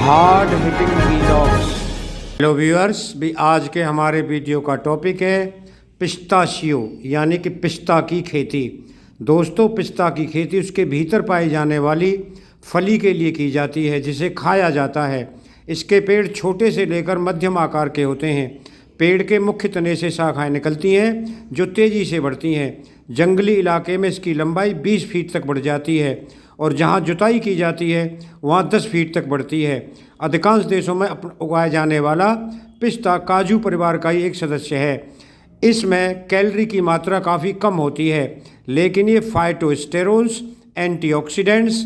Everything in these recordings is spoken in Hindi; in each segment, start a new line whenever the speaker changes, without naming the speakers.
Hard hitting vlogs. Hello viewers, भी आज के हमारे वीडियो का टॉपिक है पिस्ताशियो यानी कि पिस्ता की खेती। दोस्तों, पिस्ता की खेती उसके भीतर पाई जाने वाली फली के लिए की जाती है जिसे खाया जाता है। इसके पेड़ छोटे से लेकर मध्यम आकार के होते हैं। पेड़ के मुख्य तने से शाखाएं निकलती हैं जो तेज़ी से बढ़ती हैं। जंगली इलाके में इसकी लंबाई 20 फीट तक बढ़ जाती है और जहाँ जुताई की जाती है वहाँ 10 फीट तक बढ़ती है। अधिकांश देशों में उगाया जाने वाला पिस्ता काजू परिवार का ही एक सदस्य है। इसमें कैलोरी की मात्रा काफ़ी कम होती है, लेकिन ये phytosterols, antioxidants,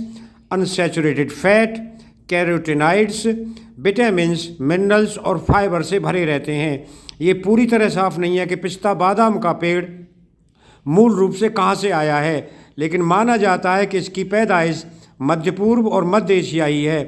unsaturated fat, carotenoids, vitamins, minerals और फाइबर से भरे रहते हैं। ये पूरी तरह साफ नहीं है कि पिस्ता बादाम का पेड़ मूल रूप से कहाँ से आया है, लेकिन माना जाता है कि इसकी पैदाइश मध्य पूर्व और मध्य एशियाई है।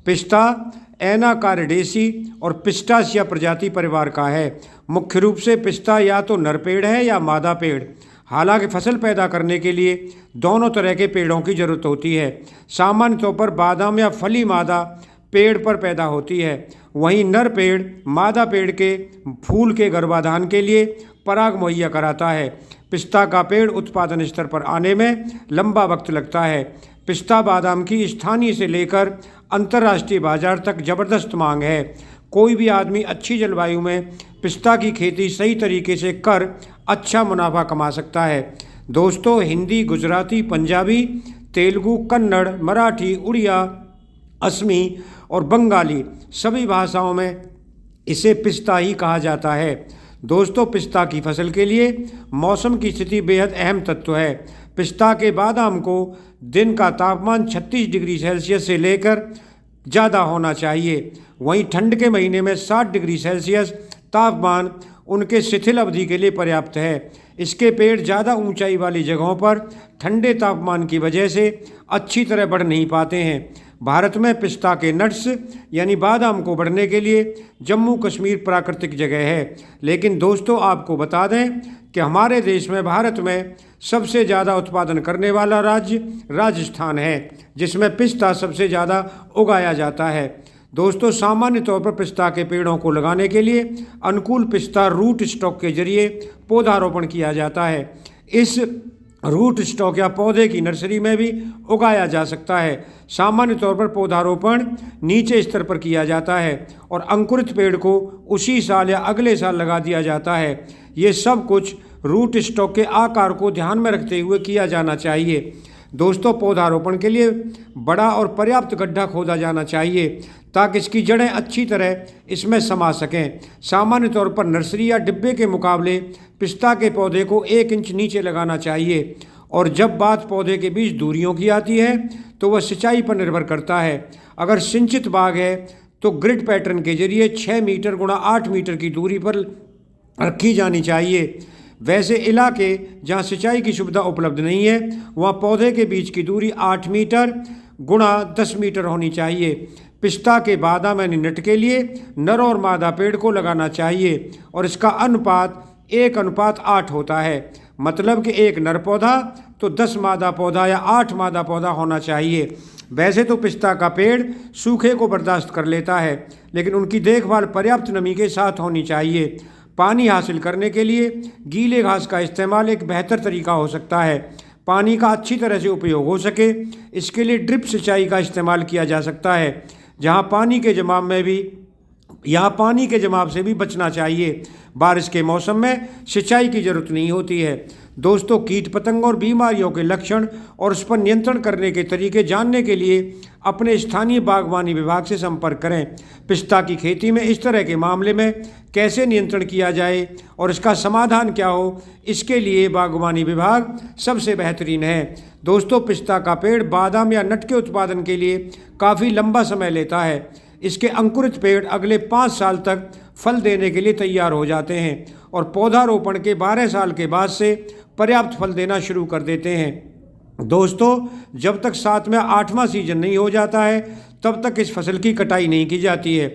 पिस्ता एनाकार्डेसी और पिस्टाशिया प्रजाति परिवार का है। मुख्य रूप से पिस्ता या तो नर पेड़ है या मादा पेड़। हालांकि फसल पैदा करने के लिए दोनों तरह के पेड़ों की ज़रूरत होती है। सामान्य तौर पर बादाम या फली मादा पेड़ पर पैदा होती है, वहीं नर पेड़ मादा पेड़ के फूल के गर्भाधान के लिए पराग मुहैया कराता है। पिस्ता का पेड़ उत्पादन स्तर पर आने में लंबा वक्त लगता है। पिस्ता बादाम की स्थानीय से लेकर अंतर्राष्ट्रीय बाजार तक ज़बरदस्त मांग है। कोई भी आदमी अच्छी जलवायु में पिस्ता की खेती सही तरीके से कर अच्छा मुनाफा कमा सकता है। दोस्तों, हिंदी, गुजराती, पंजाबी, तेलुगु, कन्नड़, मराठी, उड़िया, असमी और बंगाली सभी भाषाओं में इसे पिस्ता ही कहा जाता है। दोस्तों, पिस्ता की फसल के लिए मौसम की स्थिति बेहद अहम तत्व है। पिस्ता के बादाम को दिन का तापमान 36 डिग्री सेल्सियस से लेकर ज़्यादा होना चाहिए। वहीं ठंड के महीने में 60 डिग्री सेल्सियस तापमान उनके शिथिल अवधि के लिए पर्याप्त है। इसके पेड़ ज़्यादा ऊंचाई वाली जगहों पर ठंडे तापमान की वजह से अच्छी तरह बढ़ नहीं पाते हैं। भारत में पिस्ता के नट्स यानी बादाम को बढ़ने के लिए जम्मू कश्मीर प्राकृतिक जगह है। लेकिन दोस्तों, आपको बता दें कि हमारे देश में, भारत में सबसे ज़्यादा उत्पादन करने वाला राज्य राजस्थान है, जिसमें पिस्ता सबसे ज़्यादा उगाया जाता है। दोस्तों, सामान्य तौर पर पिस्ता के पेड़ों को लगाने के लिए अनुकूल पिस्ता रूट स्टॉक के जरिए पौधारोपण किया जाता है। इस रूट स्टॉक या पौधे की नर्सरी में भी उगाया जा सकता है। सामान्य तौर पर पौधारोपण नीचे स्तर पर किया जाता है और अंकुरित पेड़ को उसी साल या अगले साल लगा दिया जाता है। ये सब कुछ रूट स्टॉक के आकार को ध्यान में रखते हुए किया जाना चाहिए। दोस्तों, पौधारोपण के लिए बड़ा और पर्याप्त गड्ढा खोदा जाना चाहिए ताकि इसकी जड़ें अच्छी तरह इसमें समा सकें। सामान्य तौर पर नर्सरी या डिब्बे के मुकाबले पिस्ता के पौधे को 1 इंच नीचे लगाना चाहिए। और जब बात पौधे के बीच दूरियों की आती है तो वह सिंचाई पर निर्भर करता है। अगर सिंचित बाग है तो ग्रिड पैटर्न के जरिए 6 मीटर गुणा 8 मीटर की दूरी पर रखी जानी चाहिए। वैसे इलाके जहाँ सिंचाई की सुविधा उपलब्ध नहीं है वहाँ पौधे के बीच की दूरी 8 मीटर गुणा 10 मीटर होनी चाहिए। पिस्ता के बादाम यानी नट के लिए नर और मादा पेड़ को लगाना चाहिए और इसका अनुपात 1:8 होता है। मतलब कि 1 नर पौधा तो 10 मादा पौधा या 8 मादा पौधा होना चाहिए। वैसे तो पिस्ता का पेड़ सूखे को बर्दाश्त कर लेता है, लेकिन उनकी देखभाल पर्याप्त नमी के साथ होनी चाहिए। पानी हासिल करने के लिए गीले घास का इस्तेमाल एक बेहतर तरीका हो सकता है। पानी का अच्छी तरह से उपयोग हो सके, इसके लिए ड्रिप सिंचाई का इस्तेमाल किया जा सकता है, जहां पानी के जमाव से भी बचना चाहिए। बारिश के मौसम में सिंचाई की जरूरत नहीं होती है। दोस्तों, कीट पतंग और बीमारियों के लक्षण और उस पर नियंत्रण करने के तरीके जानने के लिए अपने स्थानीय बागवानी विभाग से संपर्क करें। पिस्ता की खेती में इस तरह के मामले में कैसे नियंत्रण किया जाए और इसका समाधान क्या हो, इसके लिए बागवानी विभाग सबसे बेहतरीन है। दोस्तों, पिस्ता का पेड़ बादाम या नट के उत्पादन के लिए काफ़ी लंबा समय लेता है। इसके अंकुरित पेड़ अगले 5 साल तक फल देने के लिए तैयार हो जाते हैं और पौधारोपण के 12 साल के बाद से पर्याप्त फल देना शुरू कर देते हैं। दोस्तों, जब तक 7वां 8वां सीजन नहीं हो जाता है तब तक इस फसल की कटाई नहीं की जाती है।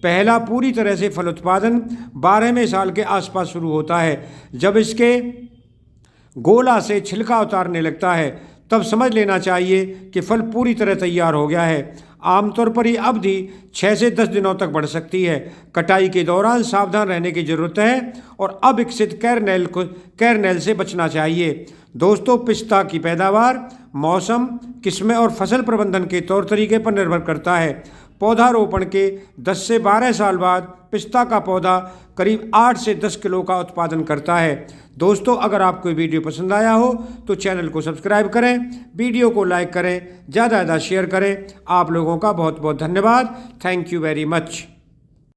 पहला पूरी तरह से फल उत्पादन 12वें साल के आसपास शुरू होता है, जब इसके गोला से छिलका उतारने लगता है। तब समझ लेना चाहिए कि फल पूरी तरह तैयार हो गया है। आमतौर पर ये अवधि 6 से 10 दिनों तक बढ़ सकती है। कटाई के दौरान सावधान रहने की जरूरत है और अविकसित कैरनेल से बचना चाहिए। दोस्तों, पिस्ता की पैदावार मौसम, किस्में और फसल प्रबंधन के तौर तरीके पर निर्भर करता है। पौधारोपण के 10 से 12 साल बाद पिस्ता का पौधा करीब 8 से 10 किलो का उत्पादन करता है। दोस्तों, अगर आपको वीडियो पसंद आया हो तो चैनल को सब्सक्राइब करें, वीडियो को लाइक करें, ज़्यादा ज़्यादा शेयर करें। आप लोगों का बहुत बहुत धन्यवाद। Thank you very much.